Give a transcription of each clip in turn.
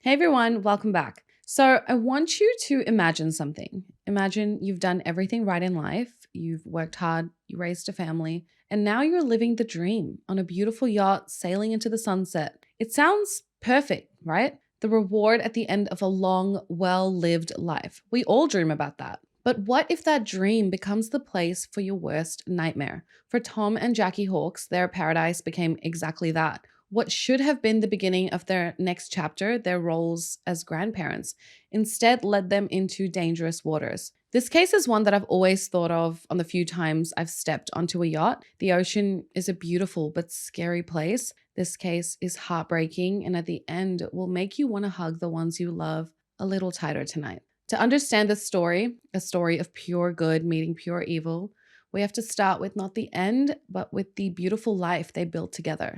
Hey everyone, welcome back. So, I want you to imagine something. Imagine you've done everything right in life, you've worked hard, you raised a family, and now you're living the dream on a beautiful yacht sailing into the sunset. It sounds perfect, right? The reward at the end of a long, well lived life. We all dream about that. But what if that dream becomes the place for your worst nightmare? For Tom and Jackie Hawkes, their paradise became exactly that. What should have been the beginning of their next chapter, their roles as grandparents, instead led them into dangerous waters. This case is one that I've always thought of on the few times I've stepped onto a yacht. The ocean is a beautiful but scary place. This case is heartbreaking, and at the end, it will make you want to hug the ones you love a little tighter tonight. To understand this story, a story of pure good meeting pure evil, we have to start with not the end, but with the beautiful life they built together.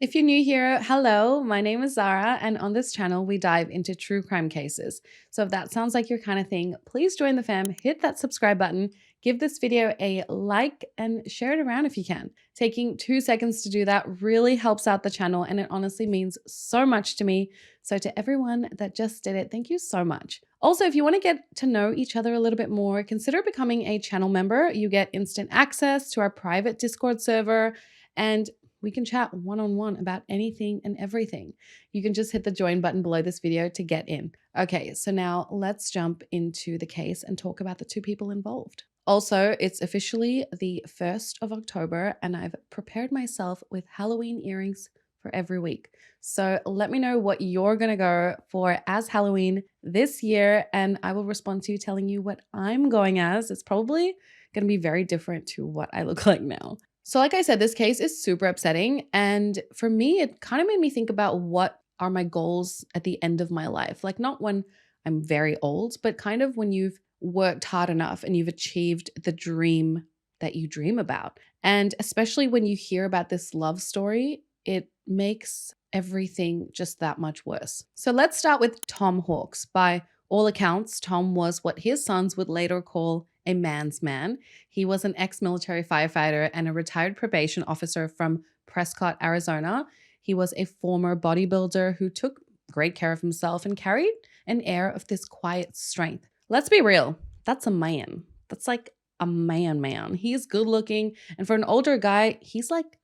If you're new here, hello, my name is Zara, and on this channel, we dive into true crime cases. So if that sounds like your kind of thing, please join the fam, hit that subscribe button, give this video a like, and share it around if you can. Taking 2 seconds to do that really helps out the channel, and it honestly means so much to me. So to everyone that just did it, thank you so much. Also, if you want to get to know each other a little bit more, consider becoming a channel member. You get instant access to our private Discord server, and we can chat one-on-one about anything and everything. You can just hit the join button below this video to get in. Okay, so now let's jump into the case and talk about the two people involved. Also, it's officially the 1st of October, and I've prepared myself with Halloween earrings for every week. So let me know what you're gonna go for as Halloween this year, and I will respond to you telling you what I'm going as. It's probably gonna be very different to what I look like now. So like I said, this case is super upsetting. And for me, it kind of made me think about what are my goals at the end of my life. Like not when I'm very old, but kind of when you've worked hard enough and you've achieved the dream that you dream about. And especially when you hear about this love story, it makes everything just that much worse. So let's start with Tom Hawkes. By all accounts, Tom was what his sons would later call a man's man. He was an ex-military firefighter and a retired probation officer from Prescott, Arizona. He was a former bodybuilder who took great care of himself and carried an air of this quiet strength. Let's be real, that's a man. That's like a man. He's good looking, and for an older guy, he's like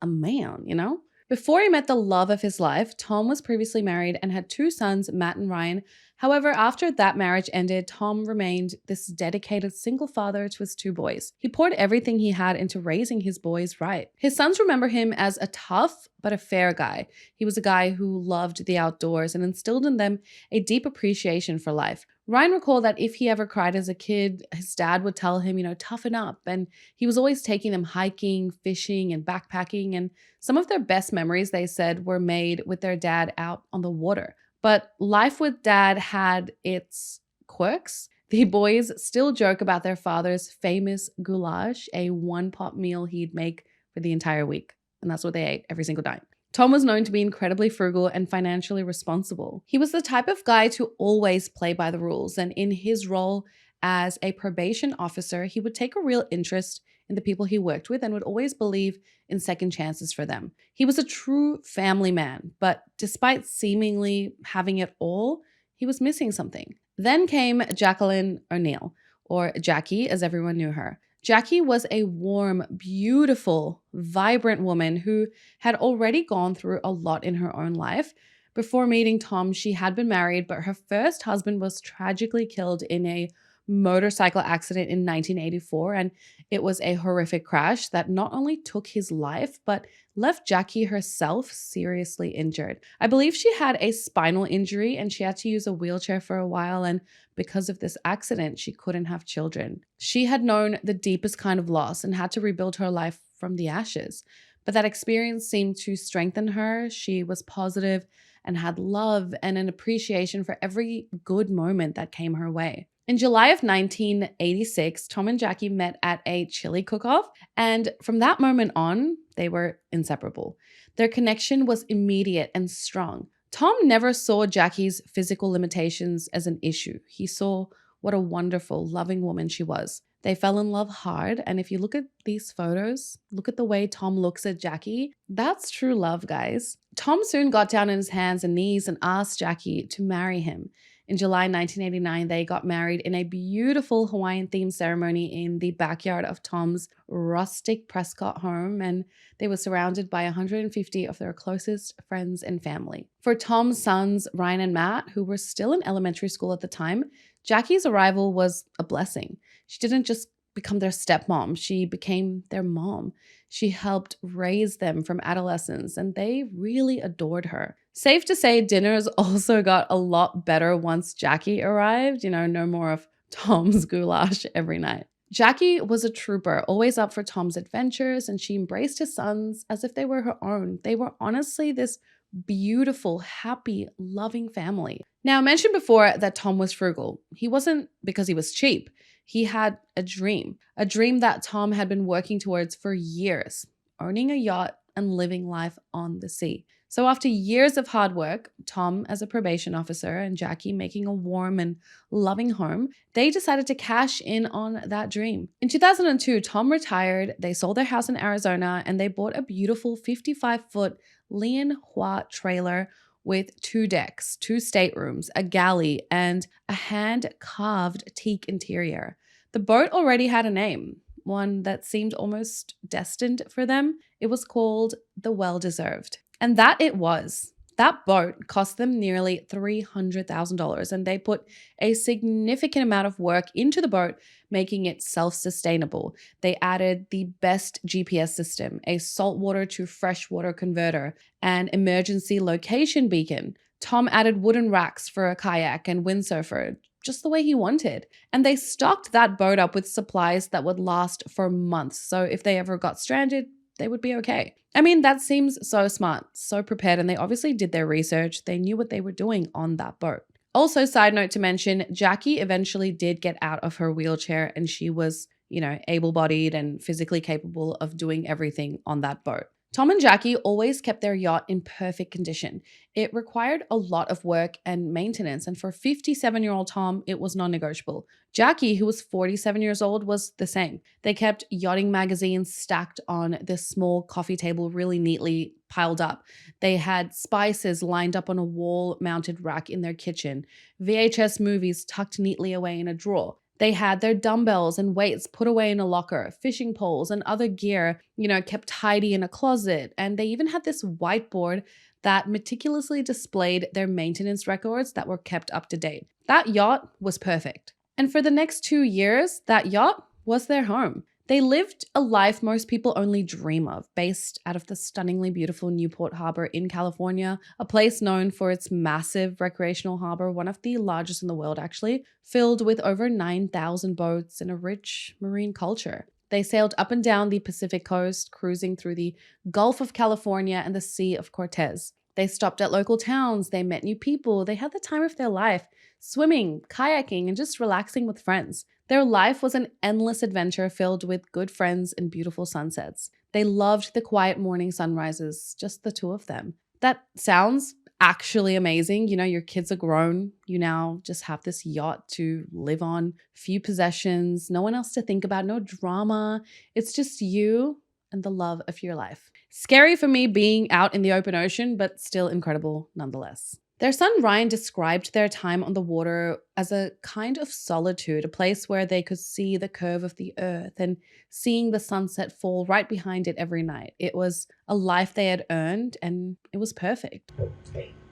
a man, you know? Before he met the love of his life, Tom was previously married and had two sons, Matt and Ryan. However, after that marriage ended, Tom remained this dedicated single father to his two boys. He poured everything he had into raising his boys right. His sons remember him as a tough but a fair guy. He was a guy who loved the outdoors and instilled in them a deep appreciation for life. Ryan recalled that if he ever cried as a kid, his dad would tell him, toughen up. And he was always taking them hiking, fishing, and backpacking. And some of their best memories, they said, were made with their dad out on the water. But life with dad had its quirks. The boys still joke about their father's famous goulash, a one-pot meal he'd make for the entire week. And that's what they ate every single night. Tom was known to be incredibly frugal and financially responsible. He was the type of guy to always play by the rules, and in his role as a probation officer, he would take a real interest in the people he worked with and would always believe in second chances for them. He was a true family man, but despite seemingly having it all, he was missing something. Then came Jacqueline O'Neill, or Jackie as everyone knew her. Jackie was a warm, beautiful, vibrant woman who had already gone through a lot in her own life. Before meeting Tom, she had been married, but her first husband was tragically killed in a motorcycle accident in 1984, and it was a horrific crash that not only took his life, but left Jackie herself seriously injured. I believe she had a spinal injury and she had to use a wheelchair for a while, and because of this accident, she couldn't have children. She had known the deepest kind of loss and had to rebuild her life from the ashes. But that experience seemed to strengthen her. She was positive and had love and an appreciation for every good moment that came her way. In July of 1986, Tom and Jackie met at a chili cook-off, and from that moment on, they were inseparable. Their connection was immediate and strong. Tom never saw Jackie's physical limitations as an issue. He saw what a wonderful, loving woman she was. They fell in love hard, and if you look at these photos, look at the way Tom looks at Jackie, that's true love, guys. Tom soon got down on his hands and knees and asked Jackie to marry him. In July 1989, they got married in a beautiful Hawaiian-themed ceremony in the backyard of Tom's rustic Prescott home, and they were surrounded by 150 of their closest friends and family. For Tom's sons, Ryan and Matt, who were still in elementary school at the time, Jackie's arrival was a blessing. She didn't just become their stepmom, she became their mom. She helped raise them from adolescence, and they really adored her. Safe to say, dinners also got a lot better once Jackie arrived. No more of Tom's goulash every night. Jackie was a trooper, always up for Tom's adventures, and she embraced his sons as if they were her own. They were honestly this beautiful, happy, loving family. Now, I mentioned before that Tom was frugal. He wasn't because he was cheap. He had a dream that Tom had been working towards for years, owning a yacht and living life on the sea. So after years of hard work, Tom as a probation officer and Jackie making a warm and loving home, they decided to cash in on that dream. In 2002, Tom retired, they sold their house in Arizona, and they bought a beautiful 55-foot Lian Hua trailer with 2 decks, 2 staterooms, a galley, and a hand-carved teak interior. The boat already had a name, one that seemed almost destined for them. It was called the Well-Deserved. And that it was. That boat cost them nearly $300,000, and they put a significant amount of work into the boat, making it self-sustainable. They added the best GPS system, a saltwater to freshwater converter, an emergency location beacon. Tom added wooden racks for a kayak and windsurfer, just the way he wanted. And they stocked that boat up with supplies that would last for months, so if they ever got stranded, they would be okay. I mean, that seems so smart, so prepared, and they obviously did their research. They knew what they were doing on that boat. Also, side note to mention, Jackie eventually did get out of her wheelchair, and she was, able-bodied and physically capable of doing everything on that boat. Tom and Jackie always kept their yacht in perfect condition. It required a lot of work and maintenance, and for 57-year-old Tom, it was non-negotiable. Jackie, who was 47 years old, was the same. They kept yachting magazines stacked on this small coffee table really neatly piled up. They had spices lined up on a wall-mounted rack in their kitchen, VHS movies tucked neatly away in a drawer. They had their dumbbells and weights put away in a locker, fishing poles and other gear, kept tidy in a closet. And they even had this whiteboard that meticulously displayed their maintenance records that were kept up to date. That yacht was perfect. And for the next 2 years, that yacht was their home. They lived a life most people only dream of, based out of the stunningly beautiful Newport Harbor in California, a place known for its massive recreational harbor, one of the largest in the world actually, filled with over 9,000 boats and a rich marine culture. They sailed up and down the Pacific coast, cruising through the Gulf of California and the Sea of Cortez. They stopped at local towns, they met new people, they had the time of their life, swimming, kayaking, and just relaxing with friends. Their life was an endless adventure filled with good friends and beautiful sunsets. They loved the quiet morning sunrises, just the 2 of them. That sounds actually amazing. Your kids are grown. You now just have this yacht to live on, few possessions, no one else to think about, no drama. It's just you and the love of your life. Scary for me being out in the open ocean, but still incredible nonetheless. Their son Ryan described their time on the water as a kind of solitude, a place where they could see the curve of the earth and seeing the sunset fall right behind it every night. It was a life they had earned, and it was perfect.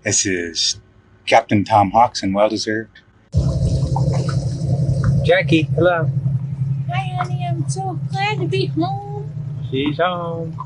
This is Captain Tom Hawks and Well-Deserved. Jackie, hello. Hi, honey. I'm so glad to be home. She's home.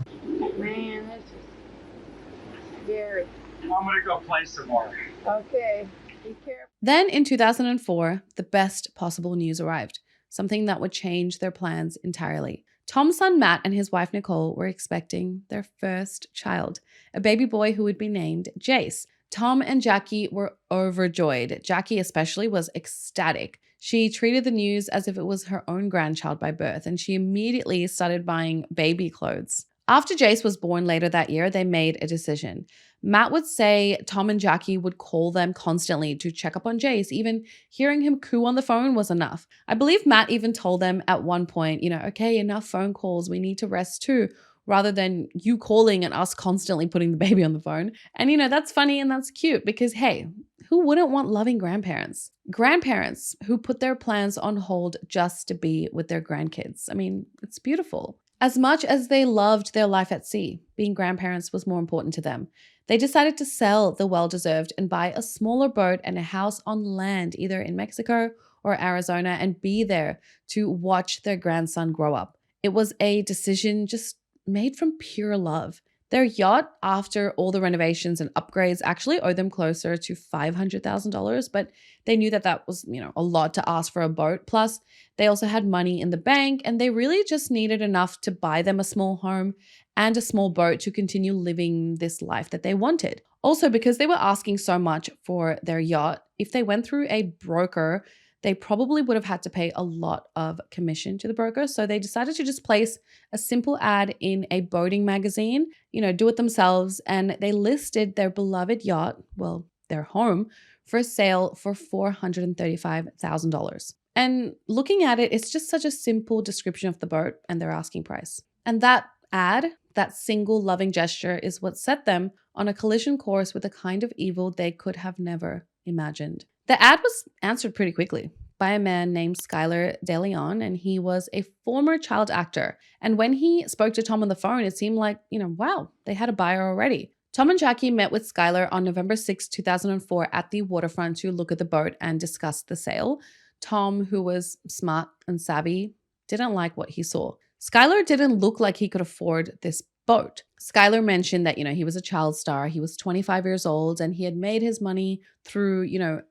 Man, this is scary. I'm gonna go play some more. Okay, be careful. Then in 2004, the best possible news arrived, something that would change their plans entirely. Tom's son Matt and his wife Nicole were expecting their first child, a baby boy who would be named Jace. Tom and Jackie were overjoyed. Jackie especially was ecstatic. She treated the news as if it was her own grandchild by birth, and she immediately started buying baby clothes. After Jace was born later that year, they made a decision. Matt would say Tom and Jackie would call them constantly to check up on Jace. Even hearing him coo on the phone was enough. I believe Matt even told them at one point, okay, enough phone calls. We need to rest too, rather than you calling and us constantly putting the baby on the phone. And that's funny and that's cute because, hey, who wouldn't want loving grandparents? Grandparents who put their plans on hold just to be with their grandkids. I mean, it's beautiful. As much as they loved their life at sea, being grandparents was more important to them. They decided to sell the well-deserved and buy a smaller boat and a house on land, either in Mexico or Arizona, and be there to watch their grandson grow up. It was a decision just made from pure love. Their yacht, after all the renovations and upgrades, actually owed them closer to $500,000, but they knew that was, a lot to ask for a boat. Plus, they also had money in the bank, and they really just needed enough to buy them a small home and a small boat to continue living this life that they wanted. Also, because they were asking so much for their yacht, if they went through a broker, they probably would have had to pay a lot of commission to the broker. So they decided to just place a simple ad in a boating magazine, do it themselves. And they listed their beloved yacht, well, their home, for sale for $435,000. And looking at it, it's just such a simple description of the boat and their asking price. And that ad, that single loving gesture, is what set them on a collision course with a kind of evil they could have never imagined. The ad was answered pretty quickly by a man named Skylar Deleon, and he was a former child actor. And when he spoke to Tom on the phone, it seemed like, wow, they had a buyer already. Tom and Jackie met with Skylar on November 6, 2004 at the waterfront to look at the boat and discuss the sale. Tom, who was smart and savvy, didn't like what he saw. Skylar didn't look like he could afford this boat. Skylar mentioned that, he was a child star. He was 25 years old and he had made his money through,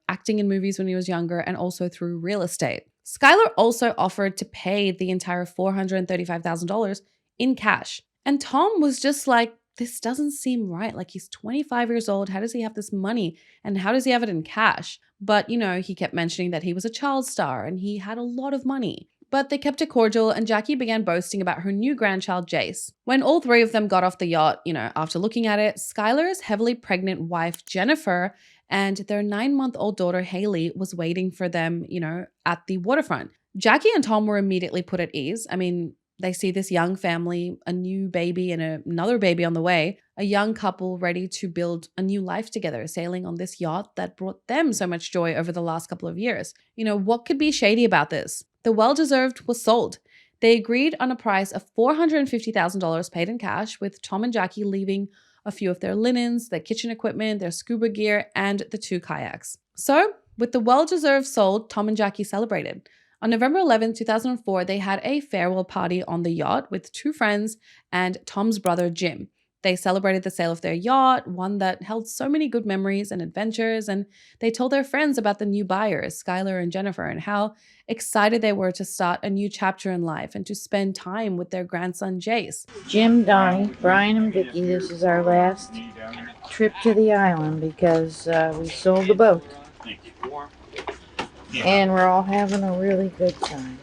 acting in movies when he was younger and also through real estate. Skylar also offered to pay the entire $435,000 in cash. And Tom was just like, this doesn't seem right. Like, he's 25 years old. How does he have this money? And how does he have it in cash? But, he kept mentioning that he was a child star and he had a lot of money. But they kept it cordial, and Jackie began boasting about her new grandchild, Jace. When all three of them got off the yacht, after looking at it, Skylar's heavily pregnant wife, Jennifer, and their 9-month-old daughter, Haley, was waiting for them, at the waterfront. Jackie and Tom were immediately put at ease. I mean, they see this young family, a new baby and another baby on the way, a young couple ready to build a new life together, sailing on this yacht that brought them so much joy over the last couple of years. What could be shady about this? The well-deserved was sold. They agreed on a price of $450,000 paid in cash, with Tom and Jackie leaving a few of their linens, their kitchen equipment, their scuba gear, and the 2 kayaks. So, with the well-deserved sold, Tom and Jackie celebrated. On November 11, 2004, they had a farewell party on the yacht with 2 friends and Tom's brother, Jim. They celebrated the sale of their yacht, one that held so many good memories and adventures, and they told their friends about the new buyers, Skylar and Jennifer, and how excited they were to start a new chapter in life and to spend time with their grandson, Jace. Jim, Donnie, Brian, and Vicky, this is our last trip to the island because we sold the boat. And we're all having a really good time.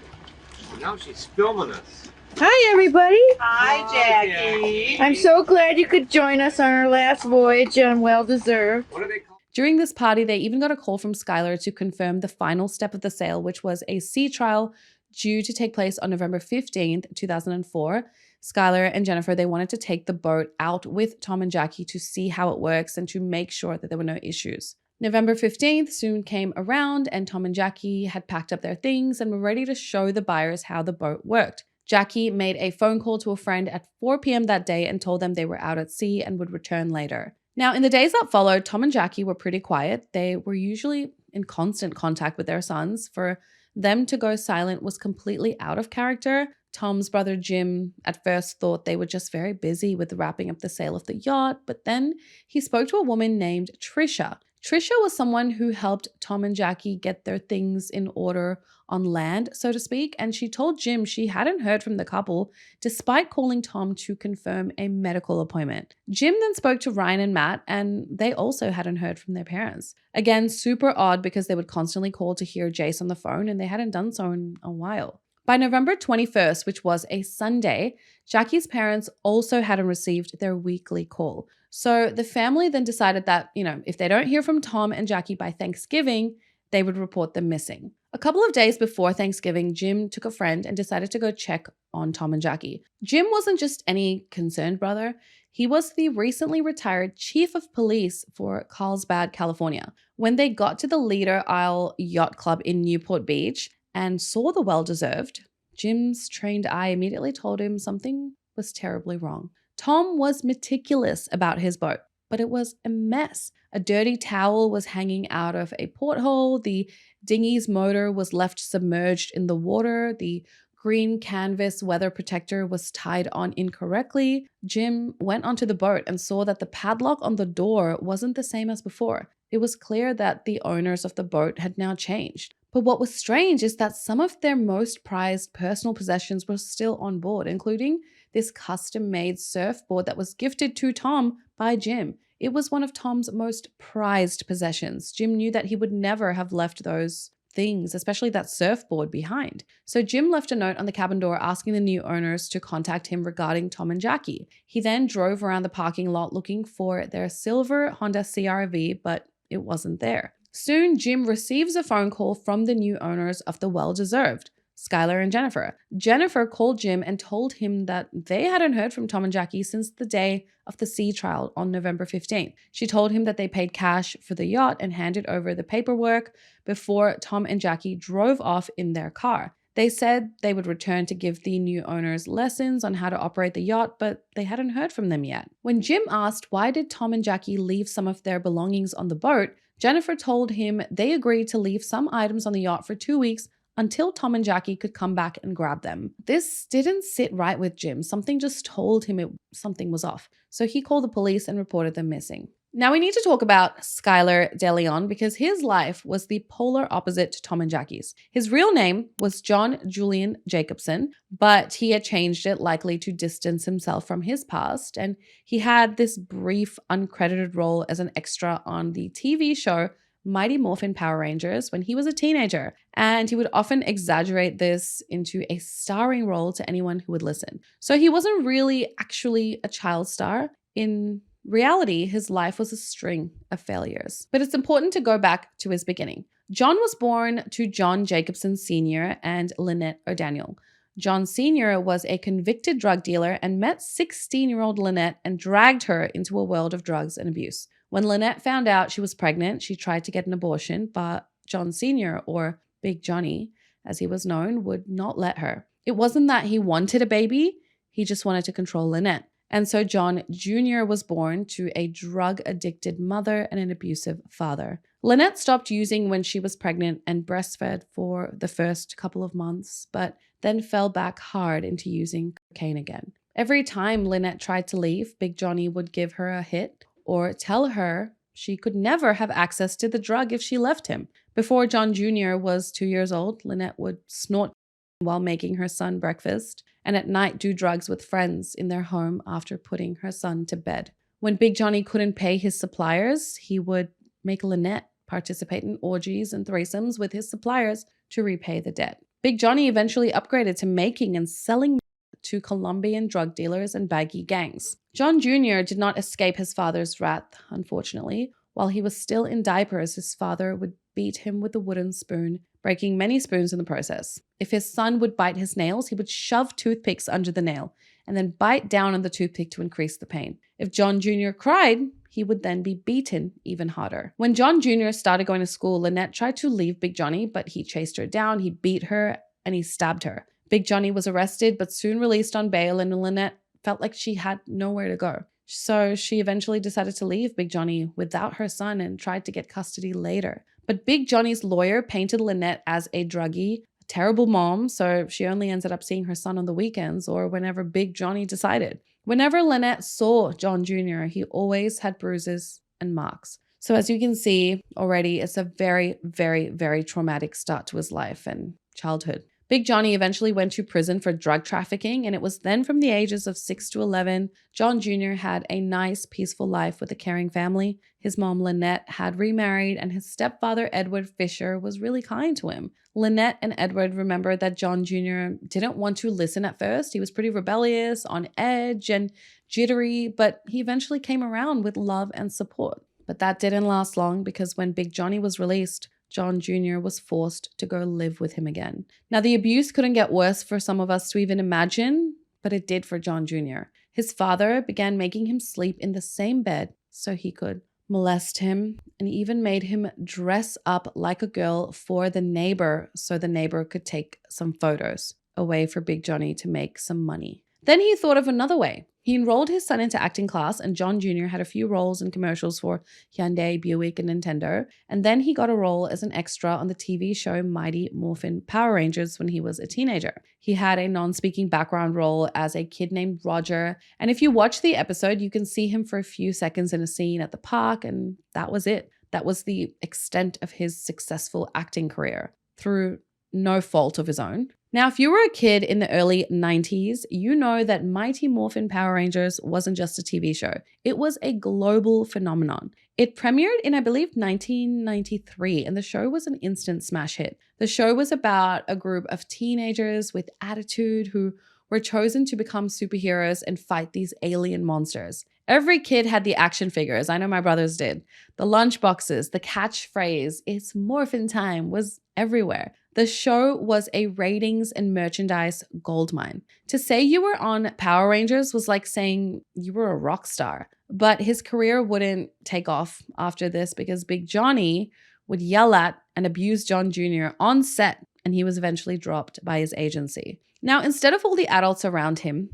Now she's filming us. Hi, everybody. Hi, Jackie. I'm so glad you could join us on our last voyage on Well Deserved. What are they called? During this party, they even got a call from Skylar to confirm the final step of the sale, which was a sea trial due to take place on November 15th, 2004. Skylar and Jennifer, they wanted to take the boat out with Tom and Jackie to see how it works and to make sure that there were no issues. November 15th soon came around, and Tom and Jackie had packed up their things and were ready to show the buyers how the boat worked. Jackie made a phone call to a friend at 4 p.m. that day and told them they were out at sea and would return later. Now, in the days that followed, Tom and Jackie were pretty quiet. They were usually in constant contact with their sons. For them to go silent was completely out of character. Tom's brother Jim at first thought they were just very busy with wrapping up the sale of the yacht, but then he spoke to a woman named Trisha. Trisha was someone who helped Tom and Jackie get their things in order on land, so to speak, and she told Jim she hadn't heard from the couple despite calling Tom to confirm a medical appointment. Jim then spoke to Ryan and Matt, and they also hadn't heard from their parents. Again, super odd because they would constantly call to hear Jace on the phone, and they hadn't done so in a while. By November 21st, which was a Sunday, Jackie's parents also hadn't received their weekly call. So the family then decided that, if they don't hear from Tom and Jackie by Thanksgiving, they would report them missing. A couple of days before Thanksgiving, Jim took a friend and decided to go check on Tom and Jackie. Jim wasn't just any concerned brother. He was the recently retired chief of police for Carlsbad, California. When they got to the Leader Isle Yacht Club in Newport Beach and saw the well-deserved, Jim's trained eye immediately told him something was terribly wrong. Tom was meticulous about his boat, but it was a mess. A dirty towel was hanging out of a porthole. The dinghy's motor was left submerged in the water. The green canvas weather protector was tied on incorrectly. Jim went onto the boat and saw that the padlock on the door wasn't the same as before. It was clear that the owners of the boat had now changed. But what was strange is that some of their most prized personal possessions were still on board, including this custom-made surfboard that was gifted to Tom by Jim. It was one of Tom's most prized possessions. Jim knew that he would never have left those things, especially that surfboard, behind. So Jim left a note on the cabin door asking the new owners to contact him regarding Tom and Jackie. He then drove around the parking lot looking for their silver Honda CR-V, but it wasn't there. Soon, Jim receives a phone call from the new owners of the well-deserved, Skylar and Jennifer. Jennifer called Jim and told him that they hadn't heard from Tom and Jackie since the day of the sea trial on November 15th. She told him that they paid cash for the yacht and handed over the paperwork before Tom and Jackie drove off in their car. They said they would return to give the new owners lessons on how to operate the yacht, but they hadn't heard from them yet. When Jim asked why did Tom and Jackie leave some of their belongings on the boat, Jennifer told him they agreed to leave some items on the yacht for 2 weeks until Tom and Jackie could come back and grab them. This didn't sit right with Jim. Something just told him something was off. So he called the police and reported them missing. Now we need to talk about Skylar Deleon because his life was the polar opposite to Tom and Jackie's. His real name was John Julian Jacobson, but he had changed it likely to distance himself from his past. And he had this brief uncredited role as an extra on the TV show Mighty Morphin Power Rangers when he was a teenager. And he would often exaggerate this into a starring role to anyone who would listen. So he wasn't really actually a child star. In reality, his life was a string of failures. But it's important to go back to his beginning. John was born to John Jacobson Sr. and Lynette O'Daniel. John Sr. was a convicted drug dealer and met 16-year-old Lynette and dragged her into a world of drugs and abuse. When Lynette found out she was pregnant, she tried to get an abortion, but John Sr., or Big Johnny, as he was known, would not let her. It wasn't that he wanted a baby, he just wanted to control Lynette. And so John Jr. was born to a drug-addicted mother and an abusive father. Lynette stopped using when she was pregnant and breastfed for the first couple of months, but then fell back hard into using cocaine again. Every time Lynette tried to leave, Big Johnny would give her a hit or tell her she could never have access to the drug if she left him. Before John Jr. was 2 years old, Lynette would snort while making her son breakfast, and at night do drugs with friends in their home after putting her son to bed. When Big Johnny couldn't pay his suppliers, he would make Lynette participate in orgies and threesomes with his suppliers to repay the debt. Big Johnny eventually upgraded to making and selling to Colombian drug dealers and baggy gangs. John Jr. did not escape his father's wrath, unfortunately. While he was still in diapers, his father would beat him with a wooden spoon, breaking many spoons in the process. If his son would bite his nails, he would shove toothpicks under the nail and then bite down on the toothpick to increase the pain. If John Jr. cried, he would then be beaten even harder. When John Jr. started going to school, Lynette tried to leave Big Johnny, but he chased her down, he beat her, and he stabbed her. Big Johnny was arrested, but soon released on bail, and Lynette felt like she had nowhere to go. So she eventually decided to leave Big Johnny without her son and tried to get custody later. But Big Johnny's lawyer painted Lynette as a druggie, a terrible mom, so she only ended up seeing her son on the weekends or whenever Big Johnny decided. Whenever Lynette saw John Jr., he always had bruises and marks. So as you can see already, it's a very, very, very traumatic start to his life and childhood. Big Johnny eventually went to prison for drug trafficking, and it was then from the ages of 6 to 11, John Jr. had a nice, peaceful life with a caring family. His mom, Lynette, had remarried, and his stepfather, Edward Fisher, was really kind to him. Lynette and Edward remembered that John Jr. didn't want to listen at first. He was pretty rebellious, on edge, and jittery, but he eventually came around with love and support. But that didn't last long, because when Big Johnny was released, John Jr. was forced to go live with him again. Now, the abuse couldn't get worse for some of us to even imagine, but it did for John Jr. His father began making him sleep in the same bed so he could molest him, and even made him dress up like a girl for the neighbor so the neighbor could take some photos, a way for Big Johnny to make some money. Then he thought of another way. He enrolled his son into acting class, and John Jr. had a few roles in commercials for Hyundai, Buick, and Nintendo. And then he got a role as an extra on the TV show Mighty Morphin Power Rangers when he was a teenager. He had a non-speaking background role as a kid named Roger. And if you watch the episode, you can see him for a few seconds in a scene at the park, and that was it. That was the extent of his successful acting career, through no fault of his own. Now, if you were a kid in the early 90s, you know that Mighty Morphin Power Rangers wasn't just a TV show. It was a global phenomenon. It premiered in, I believe, 1993, and the show was an instant smash hit. The show was about a group of teenagers with attitude who were chosen to become superheroes and fight these alien monsters. Every kid had the action figures. I know my brothers did. The lunch boxes, the catchphrase, "It's morphin' time," was everywhere. The show was a ratings and merchandise goldmine. To say you were on Power Rangers was like saying you were a rock star. But his career wouldn't take off after this, because Big Johnny would yell at and abuse John Jr. on set, and he was eventually dropped by his agency. Now, instead of all the adults around him,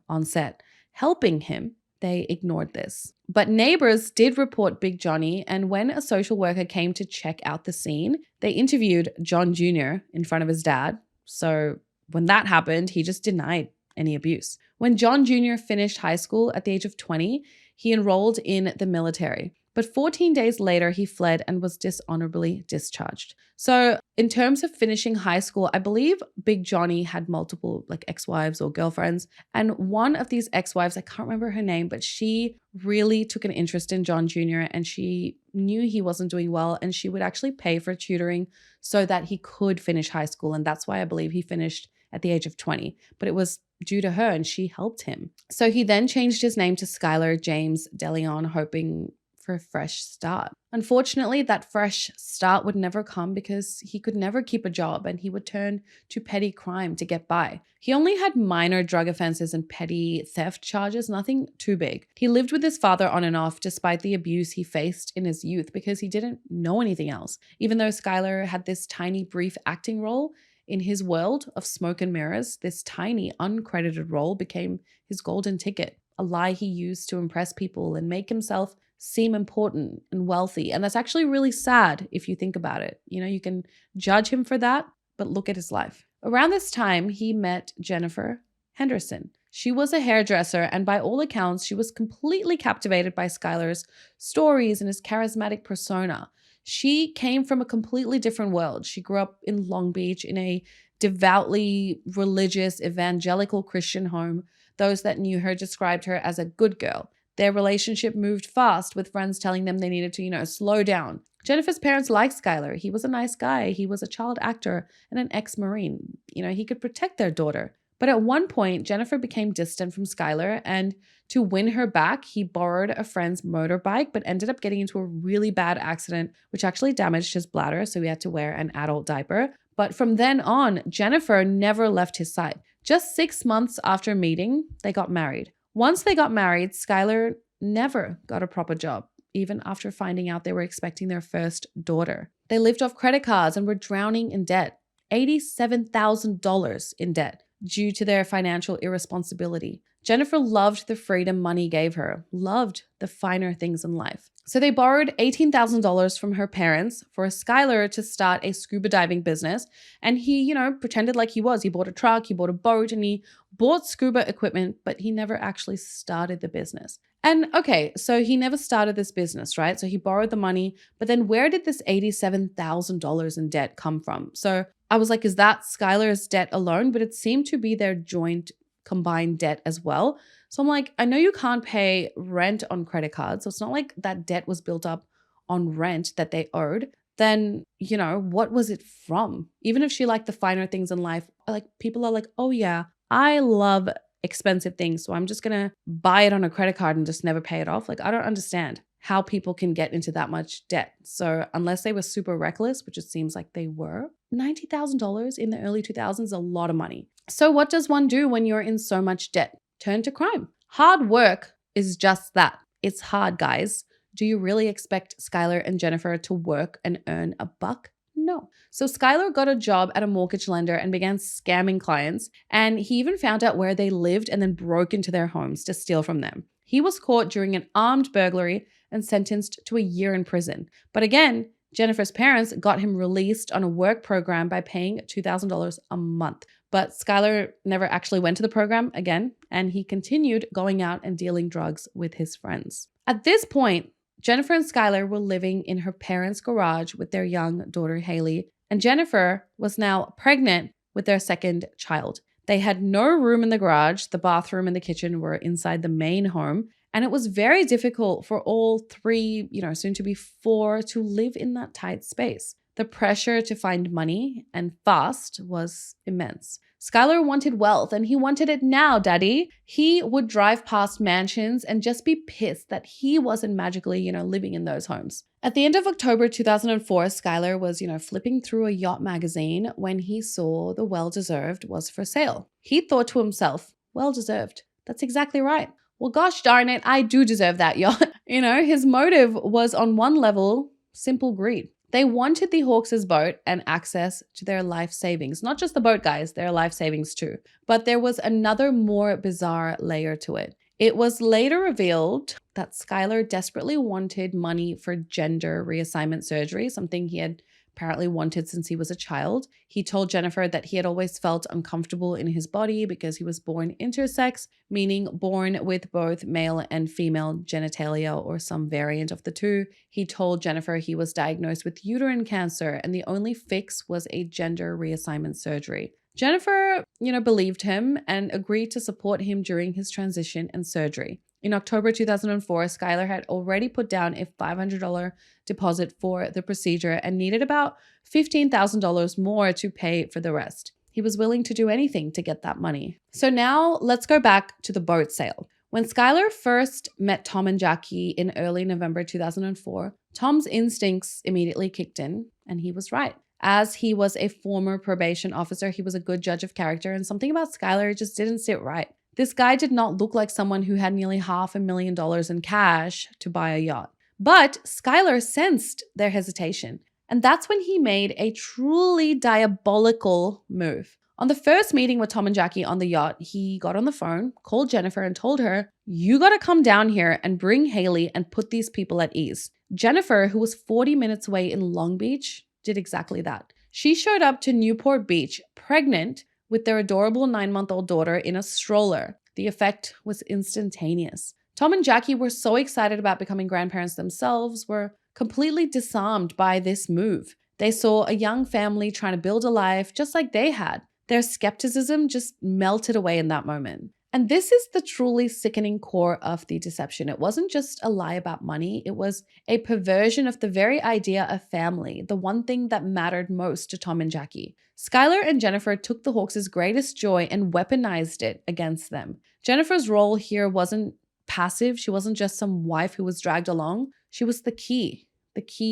on set, helping him, they ignored this. But neighbors did report Big Johnny, and when a social worker came to check out the scene, they interviewed John Jr. in front of his dad. So when that happened, he just denied any abuse. When John Jr. finished high school at the age of 20, he enrolled in the military. But 14 days later, he fled and was dishonorably discharged. So in terms of finishing high school, I believe Big Johnny had multiple ex-wives or girlfriends. And one of these ex-wives, I can't remember her name, but she really took an interest in John Jr. and she knew he wasn't doing well, and she would actually pay for tutoring so that he could finish high school. And that's why I believe he finished at the age of 20. But it was due to her, and she helped him. So he then changed his name to Skylar James Deleon, hoping for a fresh start. Unfortunately, that fresh start would never come, because he could never keep a job and he would turn to petty crime to get by. He only had minor drug offenses and petty theft charges, nothing too big. He lived with his father on and off despite the abuse he faced in his youth, because he didn't know anything else. Even though Skylar had this tiny brief acting role in his world of smoke and mirrors, this tiny uncredited role became his golden ticket, a lie he used to impress people and make himself seem important and wealthy. And that's actually really sad if you think about it. You can judge him for that, but look at his life. Around this time, he met Jennifer Henderson. She was a hairdresser, and by all accounts, she was completely captivated by Skylar's stories and his charismatic persona. She came from a completely different world. She grew up in Long Beach in a devoutly religious evangelical Christian home. Those that knew her described her as a good girl. Their relationship moved fast, with friends telling them they needed to, slow down. Jennifer's parents liked Skylar. He was a nice guy. He was a child actor and an ex-Marine. He could protect their daughter. But at one point, Jennifer became distant from Skylar, and to win her back, he borrowed a friend's motorbike, but ended up getting into a really bad accident, which actually damaged his bladder, so he had to wear an adult diaper. But from then on, Jennifer never left his side. Just 6 months after meeting, they got married. Once they got married, Skylar never got a proper job, even after finding out they were expecting their first daughter. They lived off credit cards and were drowning in debt, $87,000 in debt, due to their financial irresponsibility. Jennifer loved the freedom money gave her, loved the finer things in life. So they borrowed $18,000 from her parents for Skylar to start a scuba diving business. And he, pretended like he was. He bought a truck, he bought a boat, and he bought scuba equipment, but he never actually started the business. And okay, so he never started this business, right? So he borrowed the money, but then where did this $87,000 in debt come from? So I was like, is that Skylar's debt alone? But it seemed to be their joint combined debt as well. So I'm like, I know you can't pay rent on credit cards. So it's not like that debt was built up on rent that they owed. Then, what was it from? Even if she liked the finer things in life, like people are like, oh yeah, I love expensive things. So I'm just going to buy it on a credit card and just never pay it off. Like, I don't understand how people can get into that much debt. So unless they were super reckless, which it seems like they were, $90,000 in the early 2000s is a lot of money. So what does one do when you're in so much debt? Turn to crime. Hard work is just that. It's hard, guys. Do you really expect Skylar and Jennifer to work and earn a buck? No. So Skylar got a job at a mortgage lender and began scamming clients. And he even found out where they lived and then broke into their homes to steal from them. He was caught during an armed burglary and sentenced to a year in prison. But again, Jennifer's parents got him released on a work program by paying $2,000 a month. But Skylar never actually went to the program again, and he continued going out and dealing drugs with his friends. At this point, Jennifer and Skylar were living in her parents' garage with their young daughter, Haley, and Jennifer was now pregnant with their second child. They had no room in the garage. The bathroom and the kitchen were inside the main home, and it was very difficult for all three, soon to be four, to live in that tight space. The pressure to find money and fast was immense. Skylar wanted wealth and he wanted it now, daddy. He would drive past mansions and just be pissed that he wasn't magically, living in those homes. At the end of October 2004, Skylar was, flipping through a yacht magazine when he saw the Well-Deserved was for sale. He thought to himself, well-deserved. That's exactly right. Well, gosh darn it, I do deserve that yacht. His motive was on one level, simple greed. They wanted the Hawks' boat and access to their life savings. Not just the boat, guys, their life savings too. But there was another more bizarre layer to it. It was later revealed that Skylar desperately wanted money for gender reassignment surgery, something he had apparently wanted since he was a child. He told Jennifer that he had always felt uncomfortable in his body because he was born intersex, meaning born with both male and female genitalia or some variant of the two. He told Jennifer he was diagnosed with uterine cancer and the only fix was a gender reassignment surgery. Jennifer, believed him and agreed to support him during his transition and surgery. In October 2004, Skylar had already put down a $500 deposit for the procedure and needed about $15,000 more to pay for the rest. He was willing to do anything to get that money. So now let's go back to the boat sale. When Skylar first met Tom and Jackie in early November 2004, Tom's instincts immediately kicked in, and he was right. As he was a former probation officer, he was a good judge of character, and something about Skylar just didn't sit right. This guy did not look like someone who had nearly $500,000 in cash to buy a yacht. But Skylar sensed their hesitation, and that's when he made a truly diabolical move. On the first meeting with Tom and Jackie on the yacht, he got on the phone, called Jennifer, and told her, "You gotta come down here and bring Haley and put these people at ease." Jennifer, who was 40 minutes away in Long Beach, did exactly that. She showed up to Newport Beach, pregnant, with their adorable 9-month-old daughter in a stroller. The effect was instantaneous. Tom and Jackie were so excited about becoming grandparents themselves, were completely disarmed by this move. They saw a young family trying to build a life just like they had. Their skepticism just melted away in that moment. And this is the truly sickening core of the deception. It wasn't just a lie about money. It was a perversion of the very idea of family, the one thing that mattered most to Tom and Jackie. Skylar and Jennifer took the Hawks' greatest joy and weaponized it against them. Jennifer's role here wasn't passive. She wasn't just some wife who was dragged along. She was the key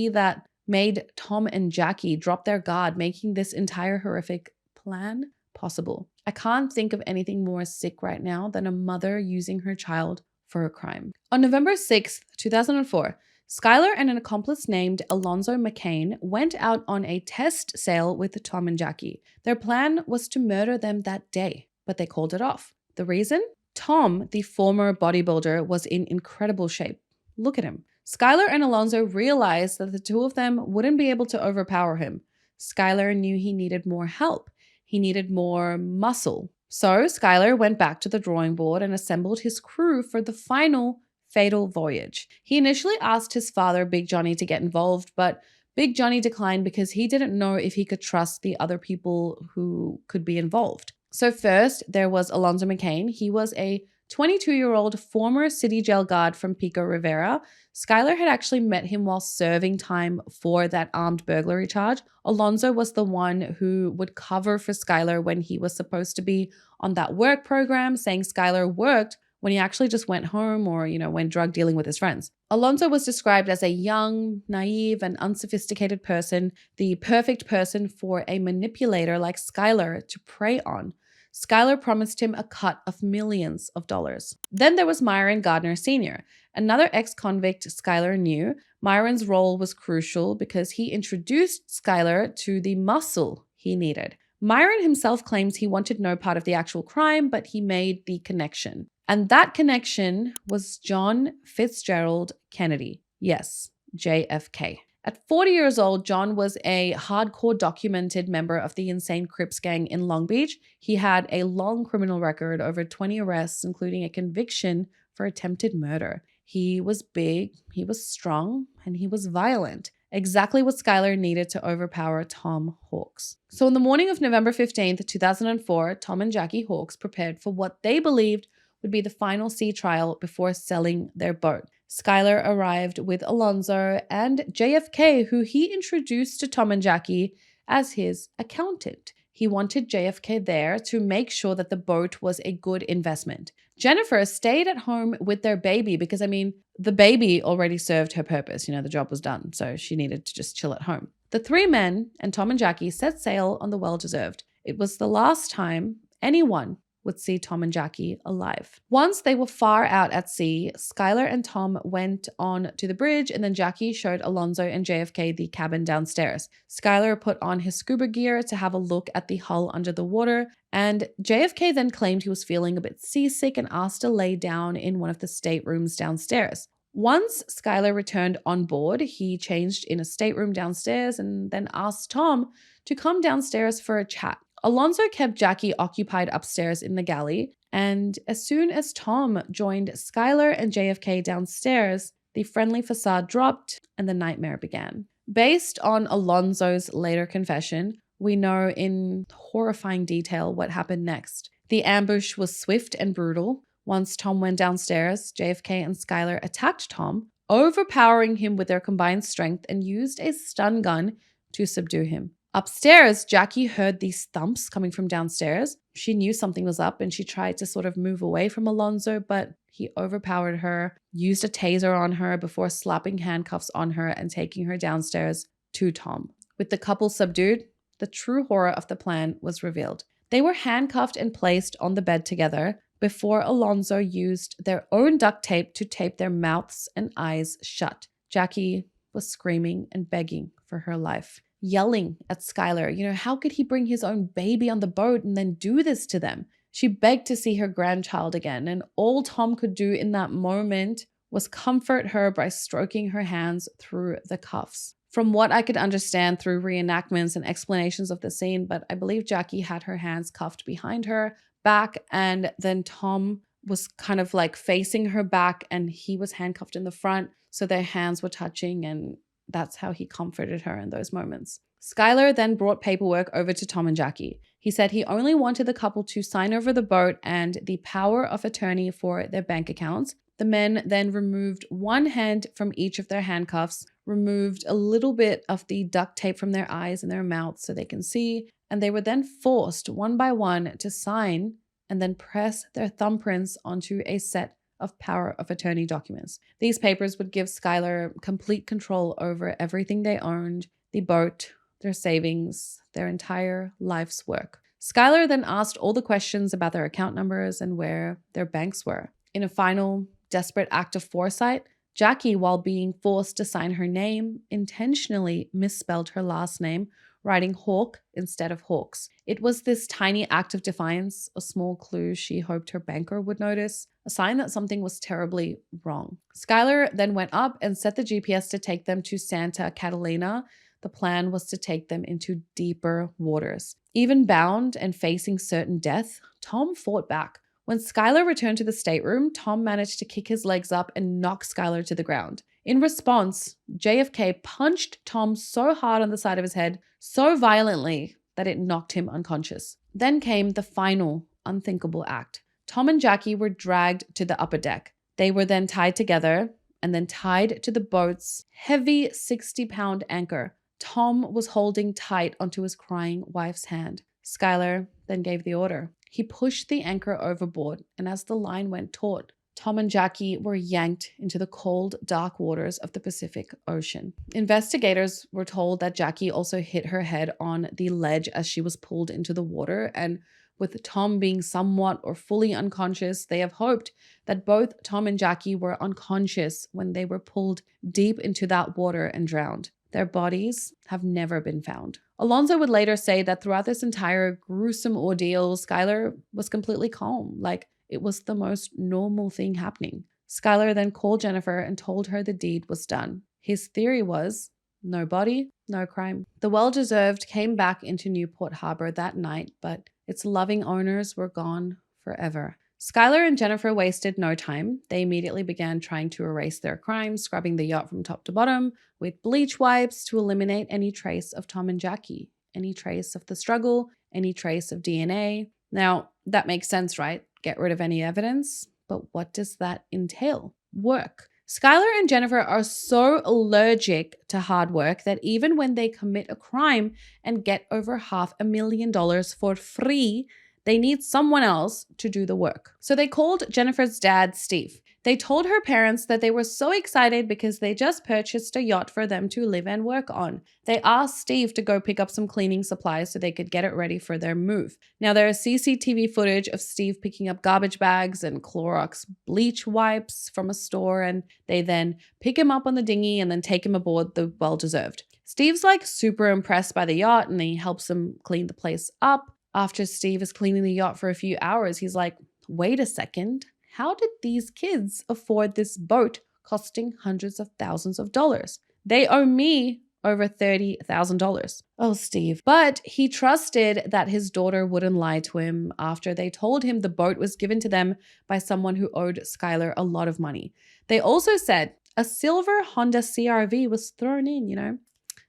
that made Tom and Jackie drop their guard, making this entire horrific plan possible. I can't think of anything more sick right now than a mother using her child for a crime. On November 6th, 2004, Skylar and an accomplice named Alonzo McCain went out on a test sail with Tom and Jackie. Their plan was to murder them that day, but they called it off. The reason? Tom, the former bodybuilder, was in incredible shape. Look at him. Skylar and Alonzo realized that the two of them wouldn't be able to overpower him. Skylar knew he needed more help. He needed more muscle. So Skylar went back to the drawing board and assembled his crew for the final fatal voyage. He initially asked his father, Big Johnny, to get involved, but Big Johnny declined because he didn't know if he could trust the other people who could be involved. So first, there was Alonzo McCain. He was a 22-year-old former city jail guard from Pico Rivera. Skylar had actually met him while serving time for that armed burglary charge. Alonzo was the one who would cover for Skylar when he was supposed to be on that work program, saying Skylar worked when he actually just went home or, went drug dealing with his friends. Alonzo was described as a young, naive, and unsophisticated person, the perfect person for a manipulator like Skylar to prey on. Skylar promised him a cut of millions of dollars. Then there was Myron Gardner Sr., another ex-convict Skylar knew. Myron's role was crucial because he introduced Skylar to the muscle he needed. Myron himself claims he wanted no part of the actual crime, but he made the connection. And that connection was John Fitzgerald Kennedy. Yes, JFK. At 40 years old, John was a hardcore documented member of the insane Crips gang in Long Beach. He had a long criminal record, over 20 arrests, including a conviction for attempted murder. He was big, he was strong, and he was violent. Exactly what Skylar needed to overpower Tom Hawks. So on the morning of November 15th, 2004, Tom and Jackie Hawks prepared for what they believed would be the final sea trial before selling their boat. Skylar arrived with Alonzo and JFK, who he introduced to Tom and Jackie as his accountant. He wanted JFK there to make sure that the boat was a good investment. Jennifer stayed at home with their baby because, the baby already served her purpose. The job was done, so she needed to just chill at home. The three men and Tom and Jackie set sail on the well-deserved. It was the last time anyone would see Tom and Jackie alive. Once they were far out at sea, Skylar and Tom went on to the bridge, and then Jackie showed Alonzo and JFK the cabin downstairs. Skylar put on his scuba gear to have a look at the hull under the water, and JFK then claimed he was feeling a bit seasick and asked to lay down in one of the staterooms downstairs. Once Skylar returned on board, he changed in a stateroom downstairs and then asked Tom to come downstairs for a chat. Alonzo kept Jackie occupied upstairs in the galley, and as soon as Tom joined Skylar and JFK downstairs, the friendly facade dropped and the nightmare began. Based on Alonzo's later confession, we know in horrifying detail what happened next. The ambush was swift and brutal. Once Tom went downstairs, JFK and Skylar attacked Tom, overpowering him with their combined strength, and used a stun gun to subdue him. Upstairs, Jackie heard these thumps coming from downstairs. She knew something was up and she tried to sort of move away from Alonzo, but he overpowered her, used a taser on her before slapping handcuffs on her and taking her downstairs to Tom. With the couple subdued, the true horror of the plan was revealed. They were handcuffed and placed on the bed together before Alonzo used their own duct tape to tape their mouths and eyes shut. Jackie was screaming and begging for her life, yelling at Skylar, how could he bring his own baby on the boat and then do this to them? She begged to see her grandchild again, and all Tom could do in that moment was comfort her by stroking her hands through the cuffs. From what I could understand through reenactments and explanations of the scene, but I believe Jackie had her hands cuffed behind her back, and then Tom was kind of like facing her back and he was handcuffed in the front, so their hands were touching, and that's how he comforted her in those moments. Skylar then brought paperwork over to Tom and Jackie. He said he only wanted the couple to sign over the boat and the power of attorney for their bank accounts. The men then removed one hand from each of their handcuffs, removed a little bit of the duct tape from their eyes and their mouths so they can see, and they were then forced one by one to sign and then press their thumbprints onto a set of power of attorney documents. These papers would give Skylar complete control over everything they owned, the boat, their savings, their entire life's work. Skylar then asked all the questions about their account numbers and where their banks were. In a final, desperate act of foresight, Jackie, while being forced to sign her name, intentionally misspelled her last name, writing Hawk instead of Hawks. It was this tiny act of defiance, a small clue she hoped her banker would notice, a sign that something was terribly wrong. Skylar then went up and set the GPS to take them to Santa Catalina. The plan was to take them into deeper waters. Even bound and facing certain death, Tom fought back. When Skylar returned to the stateroom, Tom managed to kick his legs up and knock Skylar to the ground. In response, JFK punched Tom so hard on the side of his head, so violently, that it knocked him unconscious. Then came the final unthinkable act. Tom and Jackie were dragged to the upper deck. They were then tied together and then tied to the boat's heavy 60-pound anchor. Tom was holding tight onto his crying wife's hand. Skylar then gave the order. He pushed the anchor overboard, and as the line went taut, Tom and Jackie were yanked into the cold, dark waters of the Pacific Ocean. Investigators were told that Jackie also hit her head on the ledge as she was pulled into the water, and with Tom being somewhat or fully unconscious, they have hoped that both Tom and Jackie were unconscious when they were pulled deep into that water and drowned. Their bodies have never been found. Alonzo would later say that throughout this entire gruesome ordeal, Skylar was completely calm, like it was the most normal thing happening. Skylar then called Jennifer and told her the deed was done. His theory was, no body, no crime. The well-deserved came back into Newport Harbor that night, but its loving owners were gone forever. Skylar and Jennifer wasted no time. They immediately began trying to erase their crimes, scrubbing the yacht from top to bottom with bleach wipes to eliminate any trace of Tom and Jackie, any trace of the struggle, any trace of DNA. Now, that makes sense, right? Get rid of any evidence. But what does that entail? Work. Skylar and Jennifer are so allergic to hard work that even when they commit a crime and get over $500,000 for free, they need someone else to do the work. So they called Jennifer's dad, Steve. They told her parents that they were so excited because they just purchased a yacht for them to live and work on. They asked Steve to go pick up some cleaning supplies so they could get it ready for their move. Now, there is CCTV footage of Steve picking up garbage bags and Clorox bleach wipes from a store, and they then pick him up on the dinghy and then take him aboard the well-deserved. Steve's like super impressed by the yacht and he helps him clean the place up. After Steve is cleaning the yacht for a few hours, he's like, wait a second. How did these kids afford this boat costing hundreds of thousands of dollars? They owe me over $30,000. Oh, Steve. But he trusted that his daughter wouldn't lie to him after they told him the boat was given to them by someone who owed Skylar a lot of money. They also said a silver Honda CR-V was thrown in,